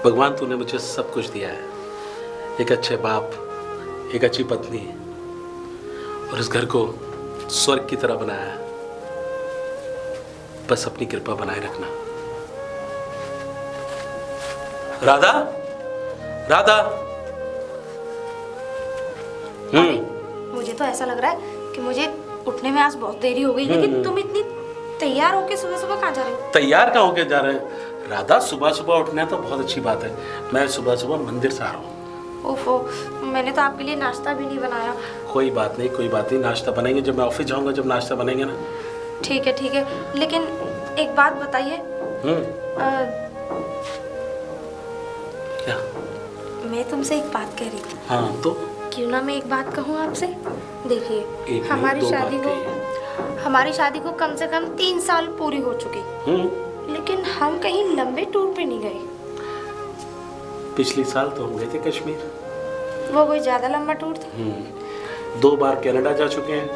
भगवान तूने मुझे सब कुछ दिया है, एक अच्छे बाप, एक अच्छी पत्नी और इस घर को स्वर्ग की तरह बनाया है। बस अपनी कृपा बनाए रखना। राधा, राधा। मुझे तो ऐसा लग रहा है कि मुझे उठने में आज बहुत देरी हो गई, लेकिन तुम इतनी तैयार होके सुबह सुबह कहाँ जा रहे हो? तैयार कहाँ होके जा रहे हैं राधा? सुबह सुबह उठना तो बहुत अच्छी बात है। मैं सुबह सुबह मंदिर से आ रहा हूँ। ओफो, मैंने तो आपके लिए नाश्ता भी नहीं बनाया। कोई बात नहीं, कोई बात नहीं, नाश्ता बनेंगे जब मैं ऑफिस जाऊंगा, जब नाश्ता बनेंगे ना। ठीक है, लेकिन एक बात बताइए। क्या? मैं तुमसे एक बात कह रही थी। हाँ तो क्यों ना मैं एक बात कहूँ आपसे? देखिए, हमारी शादी को कम से कम 3 साल पूरी हो चुकी, लेकिन हम कहीं लंबे टूर पे नहीं गए। पिछले साल तो हम गए थे कश्मीर। वो कोई ज्यादा लंबा टूर था? 2 बार कनाडा जा चुके हैं।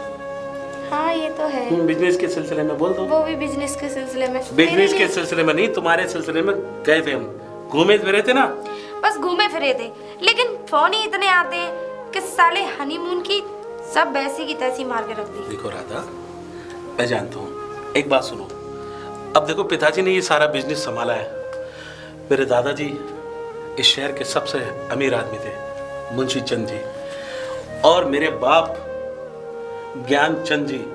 हाँ ये तो है। बिजनेस के सिलसिले में बोल दो। वो भी बिजनेस के सिलसिले में? बिजनेस के सिलसिले में नहीं, तुम्हारे सिलसिले में गए थे हम, घूमे फिरे थे ना। बस घूमे फिरे थे, लेकिन फोन ही इतने आते हैं कि साले हनीमून की सब वैसी की तैसी मार के रख दी। देखो राधा, मैं जानता हूँ, एक बात सुनो। अब देखो, पिताजी ने ये सारा बिजनेस संभाला है। मेरे दादाजी इस शहर के सबसे अमीर आदमी थे, मुंशी चंद जी, और मेरे बाप ज्ञान चंद जी,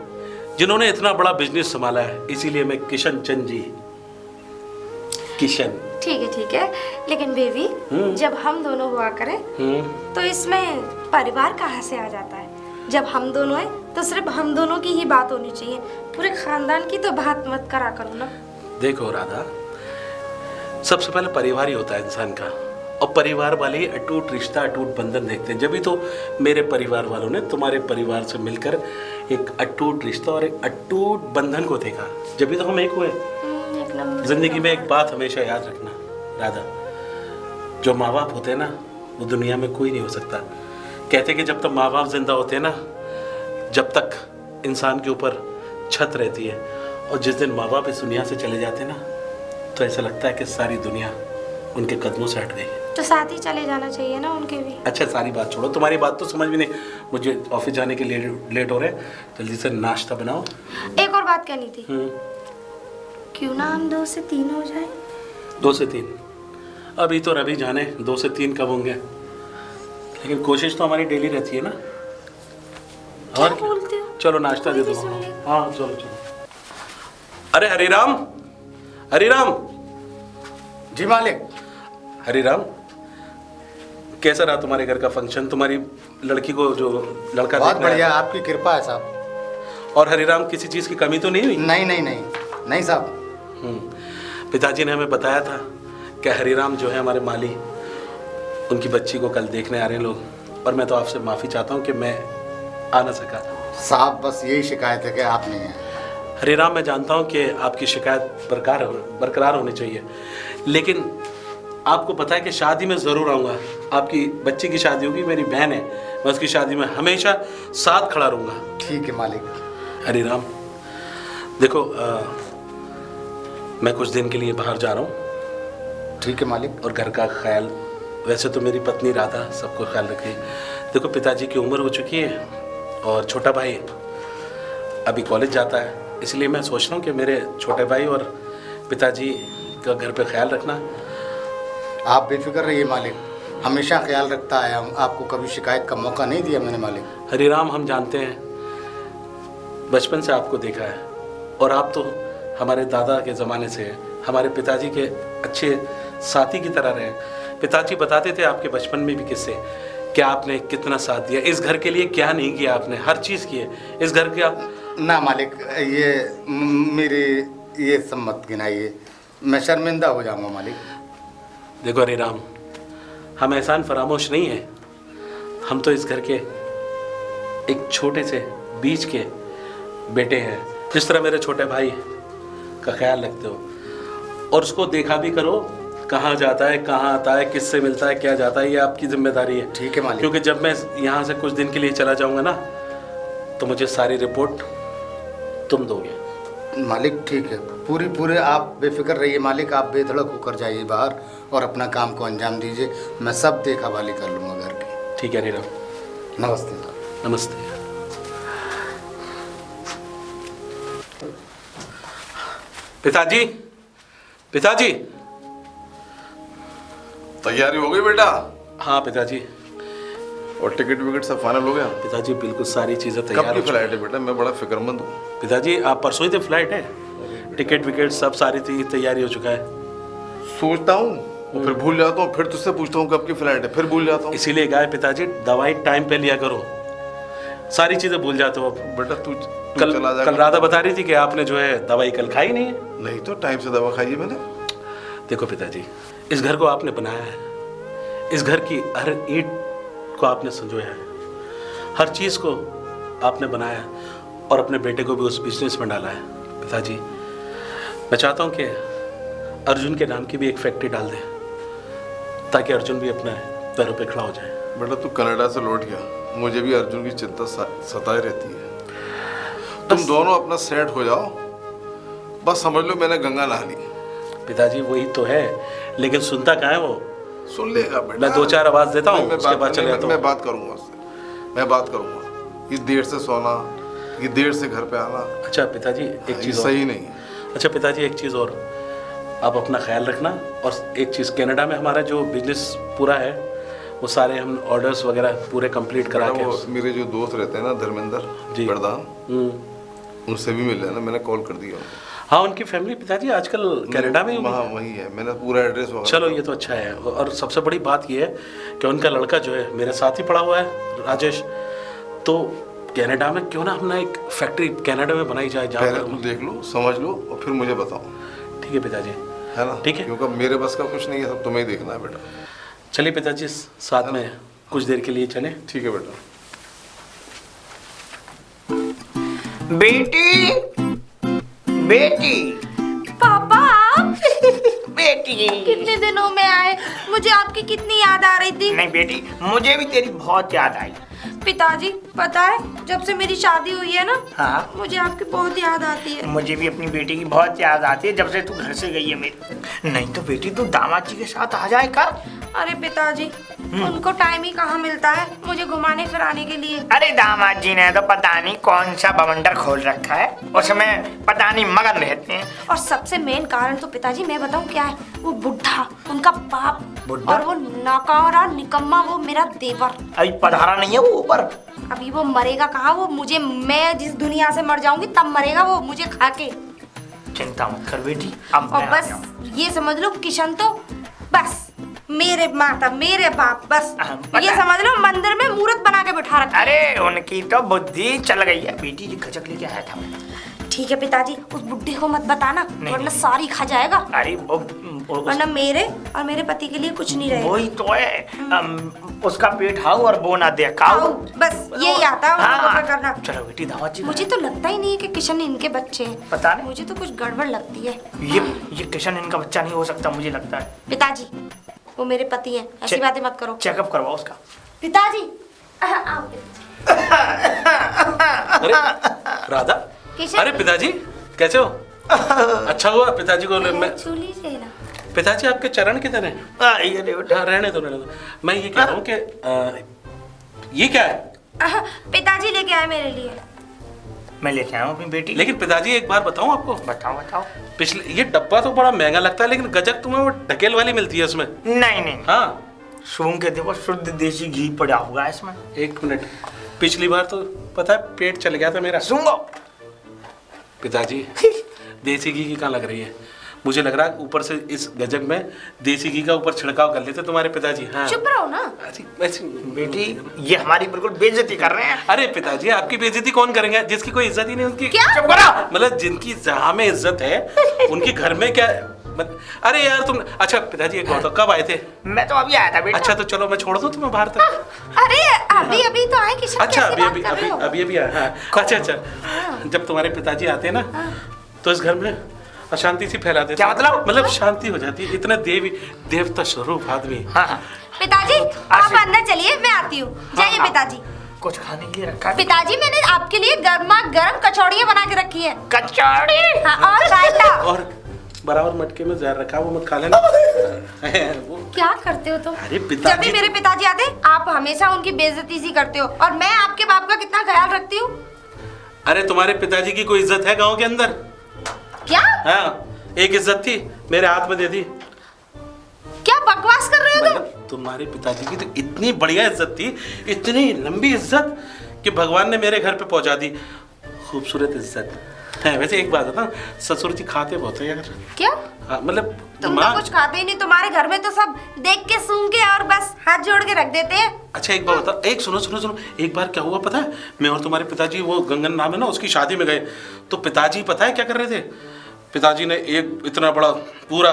जिन्होंने इतना बड़ा बिजनेस संभाला है। इसीलिए मैं किशन चंद जी, किशन। ठीक है, लेकिन बेबी, जब हम दोनों हुआ करें तो इसमें परिवार कहाँ से आ जाता है? जब हम दोनों हैं तो सिर्फ हम दोनों की ही बात होनी चाहिए, पूरे खानदान की तो बात मत करा करो ना। देखो राधा, सबसे पहले परिवार ही होता है इंसान का, और परिवार वाले ही अटूट रिश्ता, अटूट बंधन देखते हैं। जब तो मेरे परिवार वालों ने तुम्हारे परिवार से मिलकर एक अटूट रिश्ता और एक अटूट बंधन को देखा, जब तो हम एक हुए। जिंदगी में एक बात हमेशा याद रखना राधा, जो माँ बाप होते हैं ना, वो दुनिया में कोई नहीं हो सकता। कहते कि जब तक माँ बाप जिंदा होते हैं ना, जब तक इंसान के ऊपर छत रहती है, और जिस दिन माँ बाप इस दुनिया से चले जाते हैं ना, तो ऐसा लगता है कि सारी दुनिया उनके कदमों से हट गई। तो साथ ही चले जाना चाहिए ना उनके भी। अच्छा, सारी बात छोड़ो, तुम्हारी बात तो समझ भी नहीं। मुझे ऑफिस जाने के लिए लेट हो रहे हैं, जल्दी से नाश्ता बनाओ। एक और बात कहनी थी। क्यों ना हम 2 से 3 हो जाए? 2 से 3? अभी तो रवि जाने 2 से 3 कब होंगे, लेकिन कोशिश तो हमारी डेली रहती है ना। क्या बोलते हो? चलो नाश्ता दे दो। हाँ चलो। अरे हरिराम, हरिराम। जी मालिक। हरिराम, कैसा रहा तुम्हारे घर का फंक्शन? तुम्हारी लड़की को जो लड़का बहुत बढ़िया, आपकी कृपा है साहब। और हरिराम, किसी चीज़ की कमी तो नहीं हुई? नहीं साहब। पिताजी ने हमें बताया था कि हरिराम जो है हमारे माली, उनकी बच्ची को कल देखने आ रहे हैं लोग, और मैं तो आपसे माफ़ी चाहता हूँ कि मैं आ ना सका। साहब बस यही शिकायत है कि आप नहीं हैं। हरिराम, मैं जानता हूँ कि आपकी शिकायत बरकरार होनी चाहिए, लेकिन आपको पता है कि शादी में ज़रूर आऊँगा। आपकी बच्ची की शादी होगी, मेरी बहन है, मैं उसकी शादी में हमेशा साथ खड़ा रहूँगा। ठीक है मालिक। हरिराम देखो, मैं कुछ दिन के लिए बाहर जा रहा हूँ। ठीक है मालिक। और घर का ख्याल, वैसे तो मेरी पत्नी राधा सबको ख्याल रखे। देखो, पिताजी की उम्र हो चुकी है और छोटा भाई अभी कॉलेज जाता है, इसलिए मैं सोच रहा हूँ कि मेरे छोटे भाई और पिताजी का घर पे ख्याल रखना। आप बेफिक्र रहिए मालिक, हमेशा ख्याल रखता आया हूँ, आपको कभी शिकायत का मौका नहीं दिया मैंने मालिक। हरिराम, हम जानते हैं, बचपन से आपको देखा है, और आप तो हमारे दादा के ज़माने से हमारे पिताजी के अच्छे साथी की तरह रहे। पिताजी बताते थे आपके बचपन में भी किस्से, कि आपने कितना साथ दिया इस घर के लिए, क्या नहीं किया आपने, हर चीज़ की है इस घर का। ना मालिक, ये मेरे ये सब मत गिनाइए, मैं शर्मिंदा हो जाऊंगा मालिक। देखो हरिराम, हम एहसान फरामोश नहीं है, हम तो इस घर के एक छोटे से बीच के बेटे हैं। जिस तरह मेरे छोटे भाई का ख्याल रखते हो, और उसको देखा भी करो, कहाँ जाता है, कहाँ आता है, किससे मिलता है, क्या जाता है, ये आपकी जिम्मेदारी है। ठीक है मालिक। क्योंकि जब मैं यहाँ से कुछ दिन के लिए चला जाऊँगा ना, तो मुझे सारी रिपोर्ट तुम दोगे। मालिक ठीक है, पूरे आप बेफिक्र रहिए मालिक, आप बेधड़क होकर जाइए बाहर और अपना काम को अंजाम दीजिए। मैं सब देखा भाली कर लूँगा घर की। ठीक है नीरव। नमस्ते। नमस्ते। पिताजी, पिताजी। तैयारी हो गई बेटा? हाँ पिताजी। और टिकट विकेट सब फाइनल हो गया? पिताजी बिल्कुल सारी चीज़ें कब तैयार की हो चुकी फ्लाइट है बेटा? मैं बड़ा फिक्रमंद हूँ। पिताजी आप परसों ही तो फ्लाइट है, टिकट विकेट सब सारी तैयारी हो चुका है। सोचता हूँ और फिर भूल जाता हूँ, फिर तुझसे पूछता हूँ कब की फ्लाइट है, फिर भूल जाता हूँ। इसीलिए कहा है पिताजी दवाई टाइम पे लिया करो, सारी चीज़ें भूल जाते हो अब। बेटा तू कल चला जाएगा। कल राधा बता रही थी कि आपने जो है दवाई कल खाई नहीं है। नहीं तो टाइम से दवा खाई है मैंने। देखो पिताजी, इस घर को आपने बनाया है, इस घर की हर ईंट को आपने संजोया है, हर चीज़ को आपने बनाया है और अपने बेटे को भी उस बिजनेस में डाला है। पिताजी मैं चाहता हूँ कि अर्जुन के नाम की भी एक फैक्ट्री डाल दे ताकि अर्जुन भी अपने पैरों पे खड़ा हो जाए। बेटा तू कनाडा से लौट गया, मुझे भी अर्जुन की चिंता सताए रहती है। तुम दोनों अपना सेट हो जाओ, बस समझ लो मैंने गंगा नहा ली। पिताजी वही तो है, लेकिन सुनता कहाँ है वो? सुन लेगा बेटा। मैं 2-4 आवाज देता हूँ, मैं उसके बाद चले जाता मैं हूँ। बात करूंगा उससे, मैं बात करूंगा। ये देर से सोना, ये देर से घर पे आना, अच्छा पिताजी एक ये चीज़ सही नहीं है। अच्छा पिताजी एक चीज़ और, आप अपना ख्याल रखना। और एक चीज़, कनाडा में हमारा जो बिजनेस पूरा है वो सारे हम ऑर्डर्स वगैरह पूरे कंप्लीट करा बेटा, के वो मेरे जो दोस्त रहते हैं ना धर्मेंद्र जी। प्रधान, हम्म। उनसे भी मिल लेना, मैंने कॉल कर दिया उनको। हाँ उनकी फैमिली पिताजी आजकल कनाडा में ही होगी। वहाँ वही है, मैंने पूरा एड्रेस वगैरह। चलो ये तो अच्छा है। और सबसे बड़ी बात ये है कि उनका लड़का जो है मेरे साथ ही पढ़ा हुआ है राजेश, तो कनाडा में क्यों ना अपना एक फैक्ट्री कनाडा में बनाई जाए पहले जहाँ। तुम देख लो, समझ लो और फिर मुझे बताओ, ठीक है पिताजी, है ना? ठीक है। क्योंकि मेरे बस का कुछ नहीं है, सब तुम्हें ही देखना है बेटा। चलिए पिताजी साथ में कुछ देर के लिए चलें। ठीक है बेटा। बेटी, बेटी, पापा आप बेटी। कितने दिनों में आए, मुझे आपकी कितनी याद आ रही थी। नहीं बेटी, मुझे भी तेरी बहुत याद आई। पिताजी पता है जब से मेरी शादी हुई है ना, हाँ, मुझे आपकी बहुत याद आती है। मुझे भी अपनी बेटी की बहुत याद आती है जब से तू घर से गई है मेरी। नहीं तो बेटी तू दामाद जी के साथ आ जाए कर। अरे पिताजी उनको टाइम ही कहाँ मिलता है मुझे घुमाने फिराने के लिए। अरे दामाद जी ने तो पता नहीं कौन सा बवंडर खोल रखा है, उसमें पता नहीं मगन रहते हैं। और सबसे मेन कारण तो पिताजी मैं बताऊं क्या है, वो बुढ़ा उनका बाप, बुढ़ा? और वो नाकारा निकम्मा वो मेरा देवर। अभी पधारा नहीं है वो ऊपर। अभी वो मरेगा कहाँ, वो मुझे, मैं जिस दुनिया से मर जाऊंगी तब मरेगा वो मुझे खा के। चिंता मत कर बेटी, अब और मैं आ बस जाऊं। ये समझ लो किशन तो बस मेरे माता मेरे बाप, बस पता ये है। समझ लो मंदिर में मूर्त बना के बिठा रखा है। अरे उनकी तो बुद्धि चल गई है बेटी। जी गजक लेके आया था मैं। ठीक है पिताजी, उस बुड्ढे को मत बताना वरना नहीं। सारी खा जाएगा, अरे वरना मेरे और मेरे पति के लिए कुछ नहीं रहेगा। वही तो है, उसका पेट हाउ और वो ना दे आओ, खाओ। बस यही आता है हाँ, उनको करना। चलो बेटी दावत जी। मुझे तो लगता ही नहीं है कि किशन इनके बच्चे हैं। पता नहीं। मुझे तो कुछ गड़बड़ लगती है। ये किशन इनका बच्चा नहीं हो सकता, मुझे लगता है। पिताजी वो मेरे पति हैं, ऐसी बातें मत करो। चेकअप करवाओ उसका। पिताजी आओ अरे राधा, किशन। अरे पिताजी कैसे हो? अच्छा हुआ पिताजी को मैं, छू लीजिए ना। पिताजी आपके चरण किधर हैं? ये ले बेटा। हाँ रहने दो रहने दो। मैं ये कह रहा हूँ कि ये क्या है? पिताजी लेके आए मेरे लिए। मैं लेके आया हूँ अपनी बेटी। लेकिन पिताजी एक बार बताऊँ आपको, बताओ बताओ। पिछले ये डब्बा तो बड़ा महंगा लगता है लेकिन गजक तुम्हें वो ढकेल वाली मिलती है उसमें। नहीं नहीं, हाँ सूंघ के देखो, शुद्ध देसी घी पड़ा हुआ है इसमें। एक मिनट, पिछली बार तो पता है पेट चल गया था मेरा। सूंघो। पिताजी देसी घी की कहाँ लग रही है? मुझे लग रहा है ऊपर से इस गजक में देसी घी का ऊपर छिड़काव कर लेते तुम्हारे पिताजी। हाँ चुप रहो ना। बेटी ये हमारी बिल्कुल बेइज्जती कर रहे हैं। अरे पिताजी आपकी बेइज्जती कौन करेंगे जिसकी कोई इज्जत ही नहीं उनकी। क्या? चुप करो। मतलब जिनकी जहाँ में इज्जत है उनके घर में क्या अरे यार तुम, अच्छा पिताजी एक बात बताओ, कब आए थे? मैं तो अभी आया था बेटा। अच्छा तो चलो मैं छोड़ दूं तुम्हें बाहर तक। अरे अभी अभी तो आए किशन। अच्छा कैसे अभी बात अभी कर रहे हो? अभी अभी आया। हाँ अच्छा अच्छा, जब तुम्हारे पिताजी आते हैं ना तो इस घर में अशांति सी फैला देते। क्या मतलब? मतलब शांति हो जाती है, इतना देवता स्वरूप आदमी। हाँ हाँ। पिताजी आप आशीष। अंदर चलिए, मैं आती हूँ। जाइए हाँ। पिताजी। कुछ खाने के लिए रखा है? पिताजी मैंने आपके लिए गर्मा गर्म कचौड़ियाँ बना के रखी है। कचौड़ी? हाँ, और रायता। और बराबर मटके में जहर रखा, वो मत खा लेना। वो क्या करते हो तुम? अरे पिताजी जब भी मेरे पिताजी आते आप हमेशा उनकी बेइज्जती सी करते हो, और मैं आपके बाप का कितना ख्याल रखती हूँ। अरे तुम्हारे पिताजी की कोई इज्जत है गांव के अंदर? क्या? हाँ, एक इज्जत थी, मेरे हाथ में दे दी। क्या बकवास कर रहे हो तुम? मतलब तुम्हारे पिताजी की तो इतनी बढ़िया इज्जत थी, इतनी लंबी इज्जत कि भगवान ने मेरे घर पे पहुंचा दी। खूबसूरत इज्जत है। वैसे एक बात है ना, ससुर जी खाते बहुत है यार। क्या? हाँ, मतलब तुम तो कुछ खाते ही नहीं, तुम्हारे घर में तो सब देख के सूंघ के और बस हाथ जोड़ के रख देते हैं। अच्छा एक बात बता, एक सुनो सुनो सुनो, एक बार क्या हुआ पता है? मैं और तुम्हारे पिताजी, वो गंगन नाम है ना, उसकी शादी में गए। तो पिताजी पता है क्या कर रहे थे? पिताजी ने एक इतना बड़ा पूरा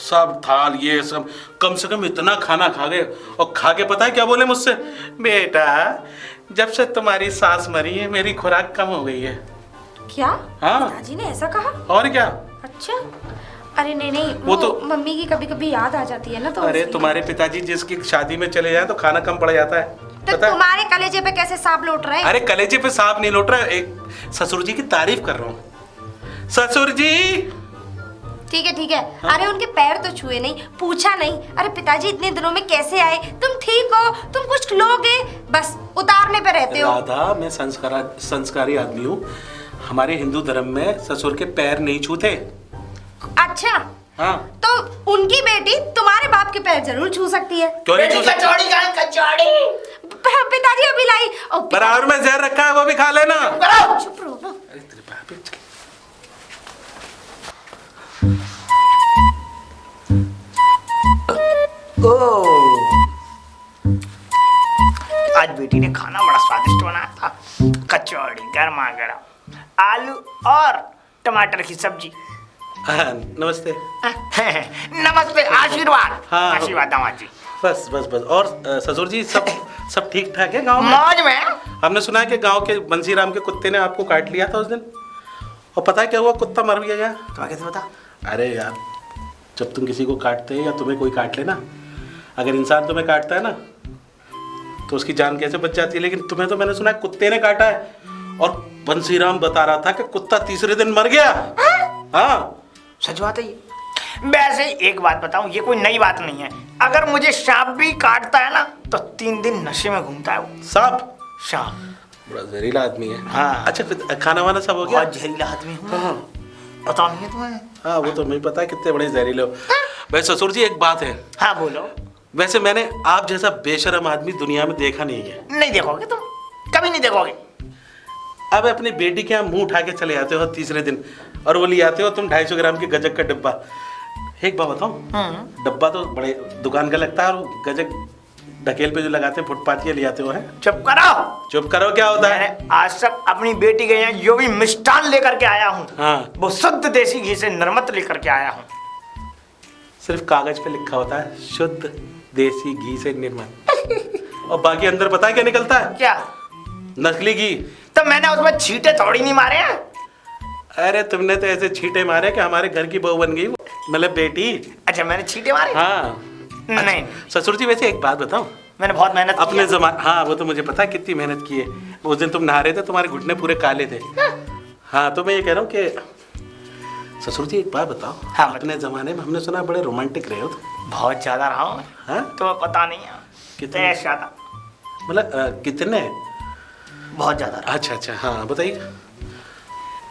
सब थाल ये सब कम से कम इतना खाना खा गए, और खा के पता है क्या बोले मुझसे? बेटा जब से तुम्हारी सास मरी है मेरी खुराक कम हो गई है। क्या? हाँ। पिताजी ने ऐसा कहा? और क्या? अच्छा। अरे नहीं नहीं, वो तो मम्मी की कभी कभी याद आ जाती है ना, तो अरे इसलिए। तुम्हारे पिताजी जिसकी शादी में चले जाए तो खाना कम पड़ जाता है, तो पता है? तुम्हारे कलेजे पे कैसे सांप लौट रहे हैं? अरे कलेजे पे सांप नहीं लौट रहा है, एक ससुर जी की तारीफ कर रहा हूँ। ससुर जी। ठीक है ठीक है। अरे उनके पैर तो छुए नहीं, पूछा नहीं। अरे पिताजी इतने दिनों में कैसे आए? तुम ठीक हो? तुम कुछ लोगे? बस उतारने पे रहते हो। राधा, मैं संस्कारी आदमी हूँ। हमारे हिंदू धर्म में ससुर के पैर नहीं छूते। अच्छा। हाँ। तो उनकी बेटी तुम्हारे बाप के पैर जरूर छू सकती है। क्यों नहीं छू सकती? कचौड़ी का कचौड़ी। पिताजी अभी लाई। बराबर में जहर रखा है, वो भी खा लेना। चुप रहो ना। अरे तेरे बाप है, चल। आज बेटी ने खाना बड़ा स्वादिष्ट बनाया था। कचौड़ी गर्मा गर्म, आलू और टमाटर की सब्जी। हाँ, नमस्ते। नमस्ते, आशीर्वाद। हाँ। आशीर्वाद दामाद जी। बस बस बस। और ससुर जी सब ठीक ठाक है गांव में? मौज में। हमने सुना है कि गांव के बंसीराम के कुत्ते ने आपको काट लिया था उस दिन, और पता है क्या हुआ? कुत्ता मर भी गया। तो कैसे बता? अरे यार, जब तुम किसी को काटते हैं या तुम्हें कोई काट लेना, अगर इंसान तुम्हें काटता है ना तो उसकी जान कैसे बच जाती है, लेकिन तुम्हें तो मैंने सुना है कुत्ते ने काटा है, और बंसीराम बता रहा था कि कुत्ता तीसरे दिन मर गया। हाँ, सच बात है ये। वैसे एक बात बताऊं, ये कोई नई बात नहीं है। अगर मुझे सांप भी काटता है ना तो 3 दिन नशे में घूमता है वो सांप? सांप बड़ा जहरीला आदमी है। हाँ। अच्छा, फिर खाना वाना सब हो गया? बहुत जहरीला आदमी हूँ। पता नहीं है तुम्हें? हाँ, वो तो मुझे पता है कितने बड़े जहरीले हो। वैसे ससुर जी एक बात है, हाँ बोलो। वैसे मैंने आप जैसा बेशरम आदमी दुनिया में देखा नहीं है। नहीं देखोगे तुम, कभी नहीं देखोगे। अब अपनी बेटी के यहाँ मुंह उठा के चले जाते हो तीसरे दिन, और वो ले आते हो तुम 250 ग्राम के गजक का डिब्बा। एक बात बताओ, डब्बा तो बड़े दुकान का लगता है, और गजक ढकेल पे जो लगाते हैं फुटपाथ ये ले आते हो हैं। चुप करो। चुप करो, क्या होता है? मैंने आज तक अपनी बेटी के यहाँ जो भी मिष्ठान लेकर के आया हूँ, हाँ। वो शुद्ध देसी घी से नरमत लेकर के आया हूँ। सिर्फ कागज पे लिखा होता है शुद्ध देसी घी से निर्मित, और बाकी अंदर पता है क्या निकलता है? क्या? नकली घी। तो मैंने उसमें छींटे थोड़ी नहीं मारे हैं। अरे तुमने तो ऐसे छींटे मारे कि हमारे घर की बहू बन गई, मतलब बेटी। अच्छा, मैंने छींटे मारे? हाँ। नहीं, ससुर जी वैसे एक बात बताओ, मैंने बहुत मेहनत की अपने है। जमाने, हाँ वो तो मुझे पता है कितनी मेहनत की है। उस दिन तुम नहा रहे थे, तुम्हारे घुटने पूरे काले थे। हाँ, तो मैं ये कह रहा हूँ कि ससुर जी एक बात बताओ, हाँ, अपने जमाने में हमने सुना बड़े रोमांटिक रहे हो तुम। बहुत ज्यादा रहा हूँ। हाँ? तुम्हें पता नहीं है कितने? कितने ज्यादा। मतलब कितने? बहुत ज्यादा रहा। अच्छा अच्छा, हाँ बताइए।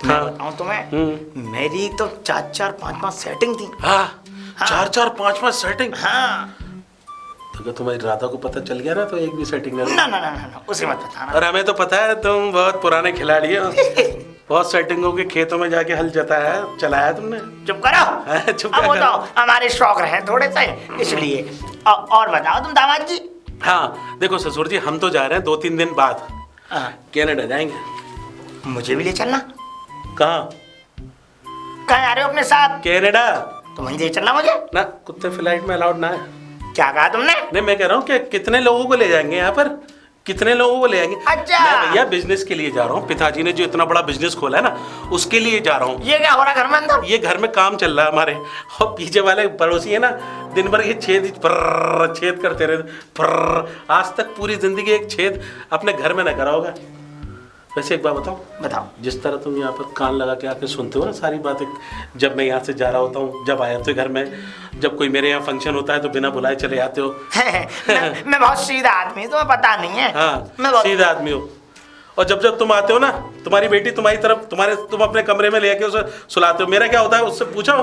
मैं हाँ। बताऊँ तुम्हें, मेरी तो 4-4, 5-5 सेटिंग थी। हाँ, हाँ। 4-4, 5-5 सेटिंग। हाँ। तो अगर तुम्हारी राधा को पता चल गया ना तो एक भी सेटिंग नहीं। ना ना ना ना, उसे मत बताना। और हमें तो पता है तुम बहुत पुराने खिलाड़ी हो, बहुत सेटिंगों के खेतों में जाके हल चलाया तुमने। चुप करो। चुप अब क्या वो करो? तो हमारे शौक रहे थोड़े से, इसलिए। और बताओ तुम दामाद जी। हाँ देखो ससुर जी, हम तो जा रहे हैं 2-3 दिन बाद हाँ। कनाडा जाएंगे। मुझे भी ले चलना। कहाँ? कहाँ आ रहे हो अपने साथ? कनाडा। तो वहीं ले चलना मुझे। ना, कुत्ते फ्लाइट में अलाउड ना है। क्या कहा तुमने? नहीं, मैं कह रहा हूँ कि कितने लोगों को ले जाएंगे यहाँ पर कितने लोगों को ले आएंगे? अच्छा। मैं भैया बिजनेस के लिए जा रहा हूँ, पिताजी ने जो इतना बड़ा बिजनेस खोला है ना, उसके लिए जा रहा हूँ। ये क्या हो रहा घर में अंदर? ये घर में काम चल रहा है हमारे, और पीछे वाले पड़ोसी है ना, दिन भर ये छेद करते रहते। आज तक पूरी जिंदगी एक छेद अपने घर में न करा होगा। वैसे एक बात बताओ, बताओ। जिस तरह तुम यहाँ पर कान लगा के आके सुनते हो ना सारी बातें, जब मैं यहाँ से जा रहा होता हूँ, जब आए थे घर में, जब कोई मेरे यहाँ फंक्शन होता है तो बिना बुलाए चले आते हो। मैं बहुत सीधा आदमी, तुम्हें पता नहीं है। हाँ, मैं बहुत सीधा आदमी हो। और जब जब तुम आते हो ना, तुम्हारी बेटी तुम्हारी तरफ, तुम अपने कमरे में लेके उसे सुलाते हो। मेरा क्या होता है उससे पूछो।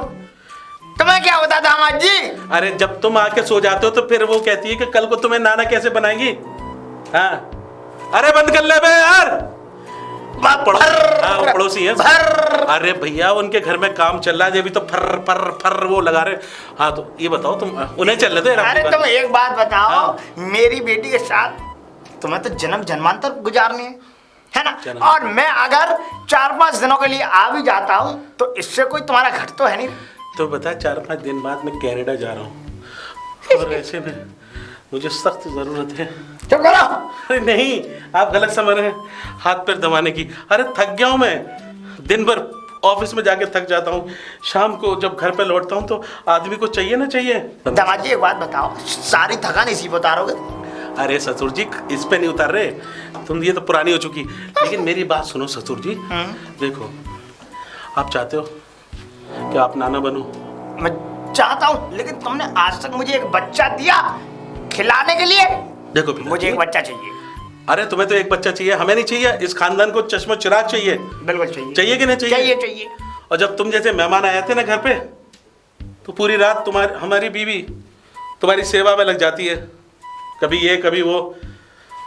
तुम्हें क्या होता था दामाद जी? अरे जब तुम आके सो जाते हो तो फिर वो कहती है कि कल को तुम्हें नाना कैसे बनाएंगी। हाँ, अरे बंद कर ले बे यार। हाँ, वो पड़ोसी है। अरे भैया उनके घर में काम चल रहा है, अभी तो फर फर फर वो लगा रहे। हाँ तो ये बताओ, तुम उन्हें चल रहे थे? अरे तुम एक बात बताओ। हाँ। मेरी बेटी के साथ तुम्हें तो जन्म जन्मांतर गुजारनी है ना? जन्म। और मैं अगर 4-5 दिनों के लिए आ भी जाता हूँ तो इससे कोई तुम्हारा घट तो है नहीं। तो बता, 4-5 दिन बाद मैं कनाडा जा रहा हूँ, और ऐसे में मुझे सख्त जरूरत है। चुप करो। अरे नहीं, आप गलत समझ रहे हैं, हाथ पैर दबाने की। अरे थक गया हूँ मैं, दिन भर ऑफिस में जाके थक जाता हूँ। शाम को जब घर पे लौटता हूँ तो आदमी को चाहिए ना चाहिए। दामाद जी एक बात बताओ, सारी थकान इसी पे उतारोगे? अरे ससुर जी, इस पे नहीं उतार रहे तुम, ये तो पुरानी हो चुकी। लेकिन मेरी बात सुनो ससुर जी, देखो आप चाहते हो कि आप नाना बनो? मैं चाहता हूँ, लेकिन तुमने आज तक मुझे एक बच्चा दिया खिलाने के लिए। देखो मुझे एक बच्चा चाहिए। अरे तुम्हें तो एक बच्चा चाहिए, हमें नहीं चाहिए। इस खानदान को चश्मो चिराग चाहिए। बिल्कुल चाहिए। चाहिए कि नहीं चाहिए? चाहिए चाहिए। और जब तुम जैसे मेहमान आए थे ना घर पे, तो पूरी रात हमारी बीवी तुम्हारी सेवा में लग जाती है, कभी ये कभी वो।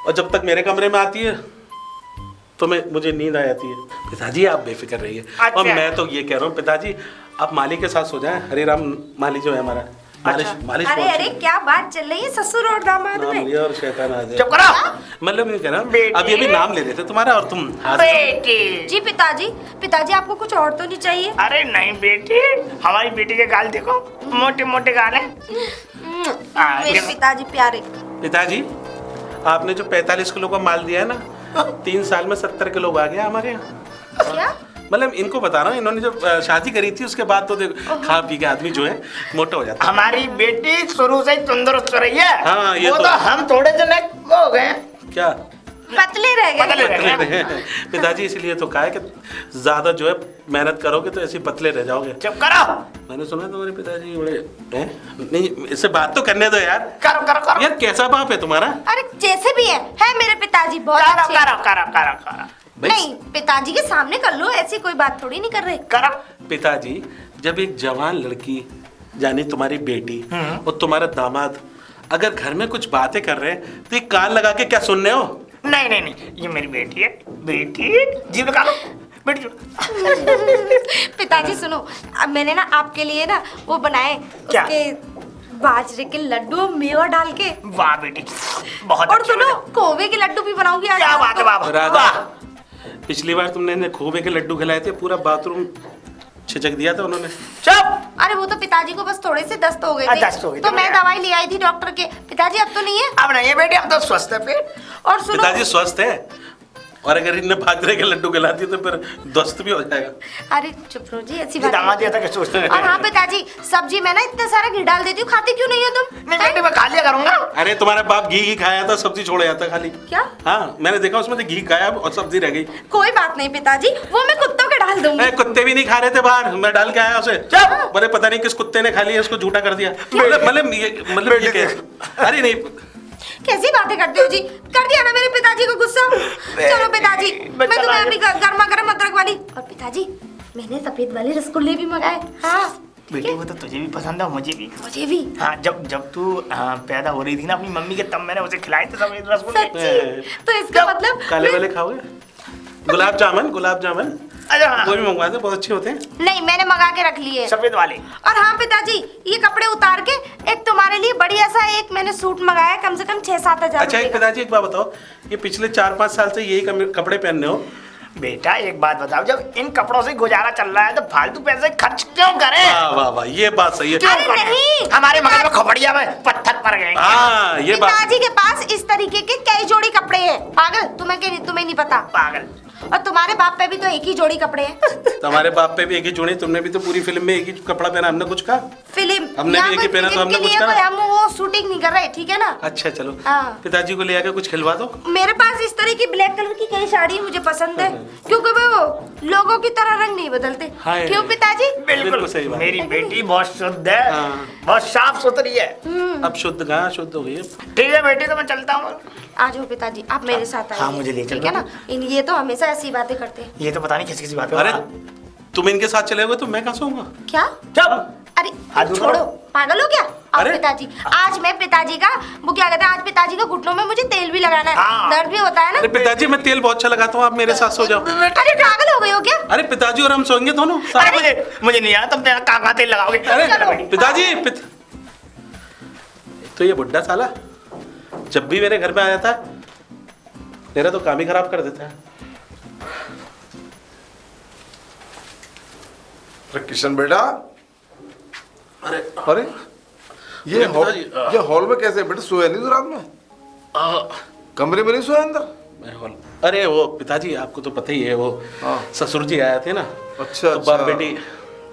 और जब तक मेरे कमरे में आती है तो मुझे नींद आ जाती है। पिताजी आप बेफिक्र रहिए। अच्छा। और मैं तो ये कह रहा हूँ पिताजी, आप माली के साथ सो जाएं। हरिराम माली जो है हमारा, मालिश मालिश अरे बहुत अरे अच्छी है। क्या बात चल रही है ससुर और दामाद नाम में? लिया और शैतान आ जाए। चुप करो। मतलब नहीं कह रहा, बेटी। अभी अभी नाम ले रहे थे तुम्हारा और तुम बेटी। जी पिताजी आपको कुछ और तो नहीं चाहिए? अरे नहीं बेटी, हमारी बेटी के गाल देखो, मोटे मोटे गाल हैं। मेरे पिताजी प्यारे। पिताजी आपने जो 45 किलो का माल दिया है ना, 3 साल में 70 किलो आ गया हमारे यहाँ। क्या? मतलब इनको बता रहा हूँ, इन्होंने जब शादी करी थी उसके बाद तो देखो खा पी के आदमी जो है मोटा हो जाता है। हमारी बेटी शुरू से ही तंदुरुस्त रही है। हाँ, ये वो तो- तो हम थोड़े जने वो हो गए। क्या पतले रह पतले गए। रह गए। पिताजी इसलिए तो कहा है कि ज्यादा जो है मेहनत करोगे तो ऐसे पतले रह जाओगे। चुप करो। मैंने सुना तुम्हारे पिताजी बड़े हैं? नहीं, इससे बात तो करने दो यार। करो करो करो यार कैसा बाप है तुम्हारा? अरे जैसे भी है मेरे पिताजी बहुत करो अच्छे हैं। करो करो करो करो भाई, नहीं पिताजी के सामने कर लो, ऐसी कोई बात थोड़ी नहीं कर रहे। करो। पिताजी जब एक जवान लड़की यानी तुम्हारी बेटी और तुम्हारा दामाद अगर घर में कुछ बातें कर रहे हैं तो ये कान लगा के क्या सुन रहे हो? नहीं नहीं नहीं, ये मेरी बेटी है। बेटी जीभ लगा लो बेटी। पिताजी सुनो, अब मैंने ना आपके लिए ना वो बनाए, क्या? उसके बाजरे के लड्डू मेवा डाल के। वाह बेटी, बहुत और अच्छे सुनो बने। खोवे के लड्डू भी बनाऊंगी आज क्या रात बात है को। बाबा, राधा, वाह। पिछली बार तुमने इन्हें खोबे के लड्डू खिलाए थे, पूरा बाथरूम छिचक दिया था उन्होंने। चुप। अरे वो तो पिताजी को बस थोड़े से दस्त हो गए हाँ, थे, दस्त हो गए थे, तो मैं बढ़िया। दवाई ले आई थी डॉक्टर के। पिताजी अब तो नहीं है। अब नहीं है बेटी, अब तो स्वस्थ है पेट। और सुनो पिताजी स्वस्थ है, और अगर इन्हें बाजरे के लड्डू खिलाती तो फिर ध्वस्त भी हो जाएगा। अरे चुप रहो जी, ऐसी ये बात दामाद नहीं। ये था कि सोचते हैं। और हाँ पिताजी, सब्जी में ना इतना सारा घी डाल देती हूँ, खाती क्यों नहीं हो तुम? नहीं बेटी, मैं खा लिया करूंगा। अरे तुम्हारा बाप घी खाया था, सब्जी छोड़ जाता खाली। क्या? हाँ, मैंने देखा उसमें से घी खाया और सब्जी रह गई। कोई बात नहीं पिताजी, वो मैं कुत्तों के डाल दूंगी। अरे कुत्ते भी नहीं खा रहे थे बाहर, मैं डाल के आया उसे। चुप। बोले पता नहीं किस कुत्ते ने खा लिया, इसको झूठा कर दिया। मतलब ये क्या? अरे नहीं, कैसी बातें करते हो जी? कर दिया ना मेरे पिताजी को गुस्सा। चलो पिताजी, मैं तुम्हें अभी गर्मा गर्म अदरक वाली, और पिताजी मैंने सफेद वाले रसगुल्ले भी मंगाए। हाँ बेटी वो तो तुझे भी पसंद है, मुझे भी। मुझे भी। हाँ, जब तू पैदा हो रही थी ना अपनी मम्मी के, तब मैंने उसे खिलाए थे सब रसगुल्ले। सच्ची? तो इसका मतलब काले वाले खाओगे? गुलाब जामुन अच्छा हाँ, वो भी मंगवा दे, बहुत अच्छे होते हैं। नहीं, मैंने मंगा के रख लिए। सफेद वाले। और हाँ पिताजी, ये कपड़े उतार के एक तुम्हारे लिए बढ़िया सा एक मैंने सूट मंगाया, कम से कम 6-7 हजार अच्छा एक रुपए का। पिताजी एक बात बताओ, ये पिछले 4-5 साल से यही कपड़े पहन रहे हो, बेटा एक बात बताओ, जब इन कपड़ों से गुजारा चल रहा है तो फालतू पैसे खर्च क्यों करें? वाह वाह वाह, ये बात सही है। क्यों अरे करें? नहीं। हमारे मगज में खोपड़िया में पत्थर पड़ गए। हाँ ये बात। पिताजी के पास इस तरीके के कई जोड़ी कपड़े हैं। पागल, तुम्हें नहीं पता। पागल। और तुम्हारे बाप पे भी तो एक ही जोड़ी कपड़े हैं। तुम्हारे बाप पे भी एक ही जोड़ी, तुमने भी तो पूरी फिल्म में एक ही कपड़ा पहना, हमने कुछ कहा? फिल्म हमने भी एक ही पहना तो हमने कुछ कहा? हम वो शूटिंग नहीं कर रहे, ठीक है ना? अच्छा चलो, हाँ। पिताजी को ले आके कुछ खिलवा दो। मेरे पास इस तरह की ब्लैक कलर की कई साड़ी मुझे पसंद है, क्योंकि वो लोगों की तरह रंग नहीं बदलते। हाय। क्यों पिताजी? बिल्कुल सही बात। मेरी बेटी बहुत शुद्ध है, हाँ। बहुत साफ सुथरी है। अब शुद्ध कहाँ शुद्ध हो गई है। ठीक है बेटी, तो मैं चलता हूँ। आ जाओ पिताजी, आप मेरे साथ आइए। हाँ, मुझे ले चलो। ठीक है ना? ये तो हमेशा ऐसी बातें करते हैं। ये तो पता नहीं किसी किसी बात पे। अरे तुम इनके साथ चले गए तो मैं कहाँ सोऊंगा? क्या? चुप। अरे हाथ दूर छोड़ो, करो। पागल हो क्या? अब अरे। पिताजी, आज मैं पिताजी का वो क्या कहते हैं, आज पिताजी का घुटनों में मुझे तेल भी लगाना है। हाँ। दर्द भी होता है ना? अरे पिताजी मैं तेल बहुत अच्छा लगाता हूँ, आप मेरे साथ सो जाओ। अरे पागल हो गए हो क्या? अरे पिताजी और हम सोएंगे दोनों साथ। अरे मुझे नहीं आया, तुम कहाँ तेल लगाओगे? अरे पिताजी तो ये बुड्ढा साला जब भी मेरे घर में आ जाता है मेरा तो काम ही खराब कर देता है। अरे किशन बेटा, अरे अरे ये पिताजी, हॉल में कैसे बेटा? सोया नहीं तो रात में? कमरे में नहीं सोया अंदर? मैं हॉल, अरे वो पिताजी आपको तो पता ही है, वो हाँ। ससुर जी आए थे ना। अच्छा, तो बाप अच्छा। बेटी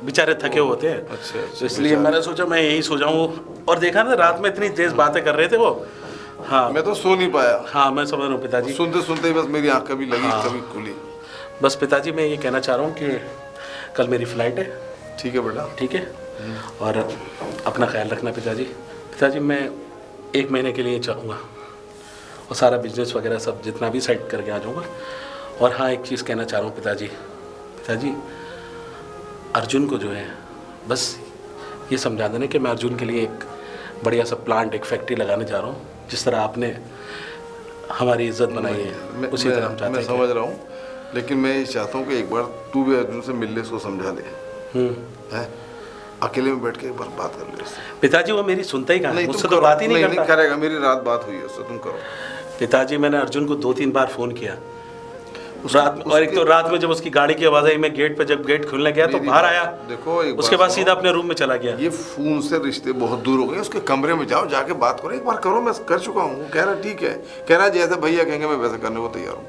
बेचारे थके होते हैं। अच्छा, तो इसलिए मैंने सोचा मैं यही सो जाऊं, और देखा ना रात में इतनी तेज बातें कर रहे थे वो। हाँ मैं तो सो नहीं पाया। हाँ मैं समझ रहा हूँ पिताजी। सुनते सुनते ही बस मेरी आंख कभी लगी हाँ। कभी खुली। बस पिताजी मैं ये कहना चाह रहा हूँ कि कल मेरी फ्लाइट है, ठीक है बेटा। ठीक है? और अपना ख्याल रखना पिताजी। पिताजी मैं 1 महीने के लिए चाहूँगा और सारा बिजनेस वगैरह सब जितना भी सेट करके आ जाऊँगा। और हाँ एक चीज़ कहना चाह रहा हूँ पिताजी, पिताजी अर्जुन को जो है बस ये समझा देना कि मैं अर्जुन के लिए एक बढ़िया सा प्लांट, एक फैक्ट्री लगाने जा रहा हूँ। जिस तरह आपने हमारी इज्जत बनाई है उसी तरह हम चाहते मैं हैं समझ रहा हूँ, लेकिन मैं ये चाहता हूँ कि एक बार तू भी अर्जुन से मिल ले, इसको समझा ले। है अकेले में बैठ के एक बार बात कर ले उससे। पिताजी वो मेरी सुनता ही कहाँ है, तुम मुझसे तो करो। बात ही नहीं नहीं करता। करेगा, मेरी रात बात हुई है उससे, तुम करो। पिताजी मैंने अर्जुन को 2-3 बार फ़ोन किया रात में, और एक तो रात में जब उसकी गाड़ी की आवाज़ आई, मैं गेट पे जब गेट खुलने गया तो मेरी बाहर बात- आया, देखो एक उसके बात बाद सुनो। सीधा अपने रूम में चला गया। ये फोन से रिश्ते बहुत दूर हो गए, उसके कमरे में जाओ, जाके बात करो, एक बार करो। मैं कर चुका हूँ। वो कह रहा ठीक है, कह रहा जैसे भैया कहेंगे मैं वैसे करने को तैयार हूँ।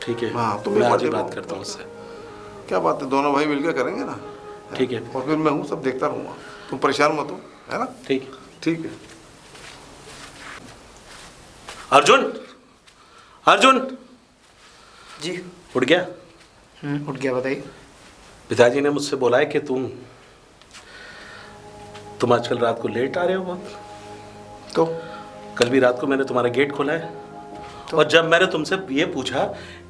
ठीक है, हाँ, तुम मैं एक बार आज ही देखो। बात करता हूँ उससे। क्या बात है, दोनों भाई मिलकर करेंगे ना। ठीक है। और फिर मैं हूँ, सब देखता रहूँगा, तुम परेशान मत हो, है ना? ठीक है। ठीक है। अर्जुन, अर्जुन जी उठ गया? उठ गया, बताइए। पिताजी ने मुझसे बोला है कि तुम आजकल रात को लेट आ रहे हो बहुत। तो कल भी रात को मैंने तुम्हारा गेट खोला है, और जब मैंने तुमसे ये पूछा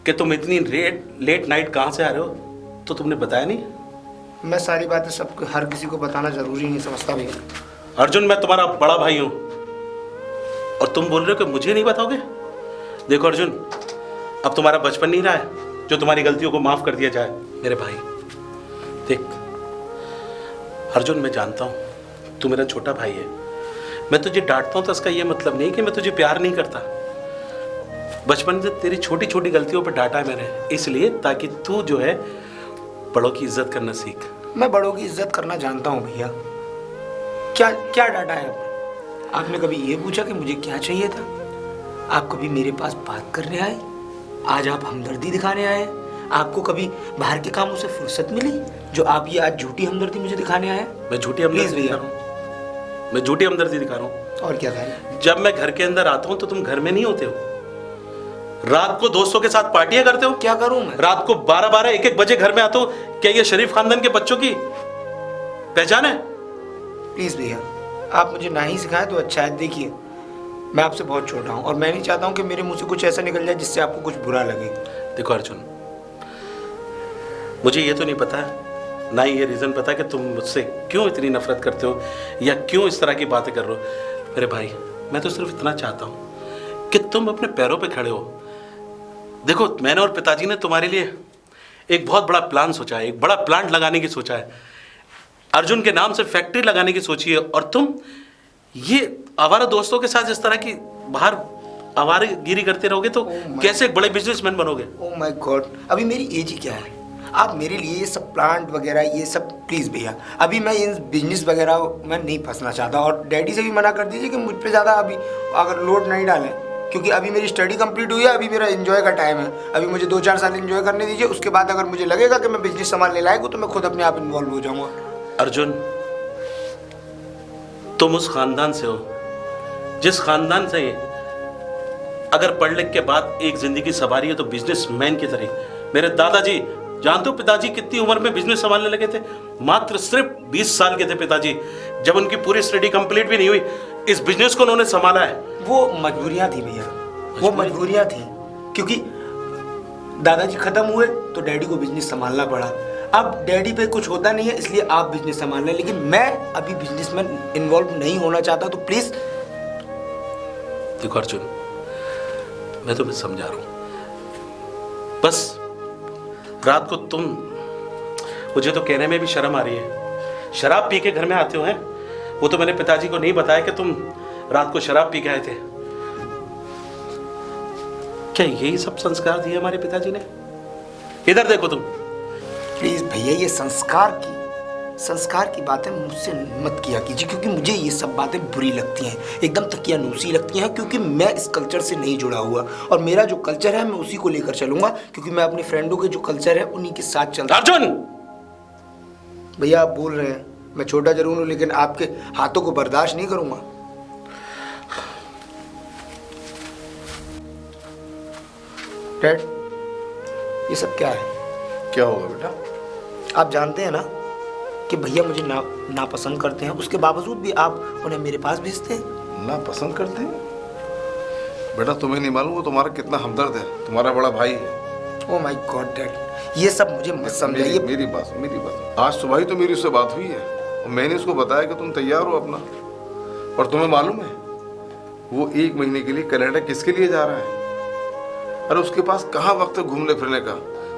कि तुम इतनी लेट नाइट कहाँ से आ रहे हो तो तुमने बताया नहीं। मैं सारी बातें सबको, हर किसी को बताना जरूरी नहीं समझता भैया। अर्जुन मैं तुम्हारा बड़ा भाई हूं और तुम बोल रहे हो कि मुझे नहीं बताओगे। देखो अर्जुन, अब तुम्हारा बचपन नहीं रहा है जो तुम्हारी गलतियों को माफ कर दिया जाए। मेरे भाई देख अर्जुन, मैं जानता हूं तू मेरा छोटा भाई है, मैं तुझे डांटता हूं तो इसका ये मतलब नहीं कि मैं तुझे प्यार नहीं करता। बचपन से तेरी छोटी छोटी गलतियों पर डांटा है मैंने, इसलिए ताकि तू जो है बड़ों की इज्जत करना सीख। मैं बड़ों की इज्जत करना जानता हूँ भैया। क्या क्या डाटा है आपने? आपने कभी ये पूछा कि मुझे क्या चाहिए था? आप कभी मेरे पास बात करने आए? आज आप हमदर्दी दिखाने आए? आपको कभी बाहर के कामों से फुर्सत मिली जो आप ये आज झूठी हमदर्दी मुझे दिखाने आए? मैं झूठी Please हमदर्दी भैया। दिखा रहा हूँ, मैं झूठी हमदर्दी दिखा रहा हूँ। और क्या था? जब मैं घर के अंदर आता हूं तो तुम घर में नहीं होते हो, रात को दोस्तों के साथ पार्टियां करते हो। क्या करूं मैं? रात को 12-12 1-1 बजे घर में आते हो। क्या ये शरीफ खानदान के बच्चों की पहचान है? प्लीज भैया, आप मुझे ना ही सिखाएं तो अच्छा है। देखिए मैं आपसे बहुत छोटा हूँ और मैं नहीं चाहता हूँ कि मेरे मुंह से कुछ ऐसा निकल जाए जिससे आपको कुछ बुरा लगे। देखो अर्जुन, मुझे ये तो नहीं पता, ना ही ये रीज़न पता कि तुम मुझसे क्यों इतनी नफरत करते हो या क्यों इस तरह की बातें कर रहे हो। मेरे भाई, मैं तो सिर्फ इतना चाहता हूँ कि तुम अपने पैरों पे खड़े हो। देखो मैंने और पिताजी ने तुम्हारे लिए एक बहुत बड़ा प्लान सोचा है, एक बड़ा प्लांट लगाने की सोचा है, अर्जुन के नाम से फैक्ट्री लगाने की सोची है, और तुम ये आवारा दोस्तों के साथ इस तरह की बाहर आवारगिरी करते रहोगे तो कैसे एक बड़े बिजनेसमैन बनोगे? ओह माय गॉड, अभी मेरी एज ही क्या है? आप मेरे लिए ये सब प्लांट वगैरह ये सब प्लीज़ भैया, अभी मैं इन बिजनेस वगैरह में नहीं फंसना चाहता। और डैडी से भी मना कर दीजिए कि मुझ पे ज़्यादा अभी अगर लोड नहीं डालें, क्योंकि अभी मेरी स्टडी कंप्लीट हुई है, अभी मेरा एंजॉय का टाइम है। अभी मुझे 2-4 साल एंजॉय करने दीजिए, उसके बाद अगर मुझे लगेगा कि मैं बिजनेस संभालने लायक हूँ तो मैं खुद अपने आप इन्वॉल्व हो जाऊँगा। अर्जुन, तुम उस खानदान से हो जिस खानदान से अगर पढ़ लिख के बाद एक जिंदगी सवारी है तो बिजनेसमैन की तरह। मेरे दादाजी जानते हो पिताजी कितनी उम्र में बिजनेस संभालने लगे थे? मात्र सिर्फ 20 साल के थे पिताजी, जब उनकी पूरी स्टडी कंप्लीट भी नहीं हुई इस बिजनेस को उन्होंने संभाला है। वो मजबूरियाँ थी भैया, वो मजबूरियाँ थी, क्योंकि दादाजी खत्म हुए तो डैडी को बिजनेस संभालना पड़ा। अब डैडी पे कुछ होता नहीं है इसलिए आप बिजनेस संभाल रहे हैं, लेकिन मैं अभी बिजनेस में इन्वॉल्व नहीं होना चाहता, तो प्लीज। देखो अर्जुन, मैं तुम्हें समझा रहा हूं, बस रात को तुम, मुझे तो कहने में भी शर्म आ रही है, शराब पी के घर में आते हो हैं। वो तो मैंने पिताजी को नहीं बताया कि तुम रात को शराब पी के आए थे। क्या यही सब संस्कार दिए हमारे पिताजी ने? इधर देखो तुम। प्लीज भैया, ये संस्कार की बातें मुझसे मत किया कीजिए, क्योंकि मुझे ये सब बातें बुरी लगती हैं, एकदम तकियानूसी लगती हैं, क्योंकि मैं इस कल्चर से नहीं जुड़ा हुआ और मेरा जो कल्चर है मैं उसी को लेकर चलूंगा, क्योंकि मैं अपने फ्रेंडों के जो कल्चर है उन्हीं के साथ चलता। अर्जुन, भैया आप बोल रहे हैं, मैं छोटा जरूर हूं लेकिन आपके हाथों को बर्दाश्त नहीं करूंगा। डैड, ये सब क्या है? क्या होगा बेटा? आप जानते हैं ना कि भैया मुझे नापसंद करते हैं, उसके बावजूद भी आप उन्हें मेरे पास भेजते हैं। ना पसंद करते हैं? बेटा तुम्हें नहीं मालूम वो तुम्हारा कितना हमदर्द है, तुम्हारा बड़ा भाई है। ओह माय गॉड डैड, ये सब मुझे मत समझाइए। मेरी बात आज सुबह ही तो मेरी उससे बात हुई है और मैंने उसको बताया कि तुम तैयार हो अपना, और तुम्हें मालूम है वो 1 महीने के लिए कनाडा किसके लिए जा रहा है? अरे उसके पास कहाँ वक्त है घूमने फिरने का,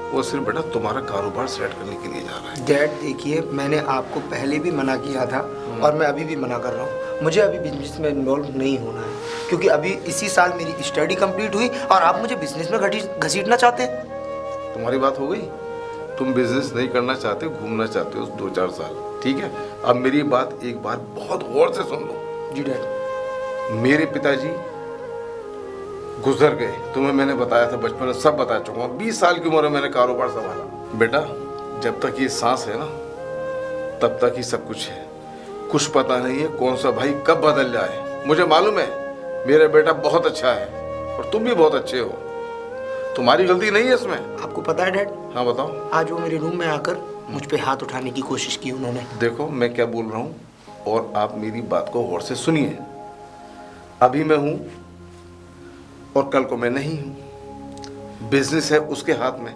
वो सिर्फ बेटा तुम्हारा कारोबार सेट करने के लिए जा रहा है। डैड देखिए, मैंने आपको पहले भी मना किया था और मैं अभी भी मना कर रहा हूँ, मुझे अभी बिजनेस में इन्वॉल्व नहीं होना है, क्योंकि अभी इसी साल मेरी स्टडी कंप्लीट हुई और आप मुझे बिजनेस में घसीटना चाहते हैं। तुम्हारी बात हो गई, तुम बिजनेस नहीं करना चाहते, घूमना चाहते हो 2-4 साल, ठीक है। अब मेरी बात एक बार बहुत गौर से सुन लो। जी डैड। मेरे पिताजी गुजर गए, तुम्हें मैंने बताया था बचपन में, सब बता चुका हूँ। 20 साल की उम्र में मैंने कारोबार संभाला। बेटा जब तक ये सांस है ना तब तक ही सब कुछ है, कुछ पता नहीं है कौन सा भाई कब बदल जाए। मुझे मालूम है मेरा बेटा बहुत अच्छा है और तुम भी बहुत अच्छे हो, तुम्हारी गलती नहीं है इसमें। आपको पता है डैड? हाँ बताओ। आज वो मेरे रूम में आकर मुझ पे हाथ उठाने की कोशिश की उन्होंने। देखो मैं क्या बोल रहा हूँ और आप मेरी बात को गौर से सुनिए। अभी मैं हूँ और कल को मैं नहीं हूँ। बिजनेस है उसके हाथ में,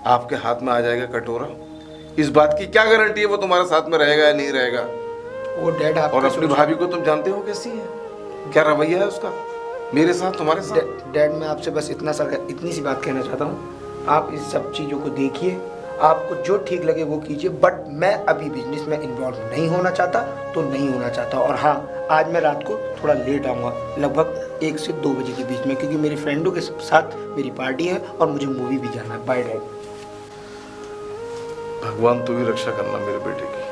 आपके हाथ में आ जाएगा कटोरा। इस बात की क्या गारंटी है वो तुम्हारे साथ में रहेगा या नहीं रहेगा? वो डैड आप और अपनी भाभी को तुम जानते हो कैसी है, क्या रवैया है उसका मेरे साथ, तुम्हारे साथ। डैड मैं आपसे बस इतनी सी बात कहना चाहता हूँ, आप इस सब चीज़ों को देखिए, आपको जो ठीक लगे वो कीजिए, बट मैं अभी बिजनेस में इन्वॉल्व नहीं होना चाहता तो नहीं होना चाहता। और हाँ, आज मैं रात को थोड़ा लेट आऊँगा, लगभग 1 से 2 बजे के बीच में, क्योंकि मेरी फ्रेंडों के साथ मेरी पार्टी है और मुझे मूवी भी जाना है। Bye dad. भगवान तू ही रक्षा करना मेरे बेटे की।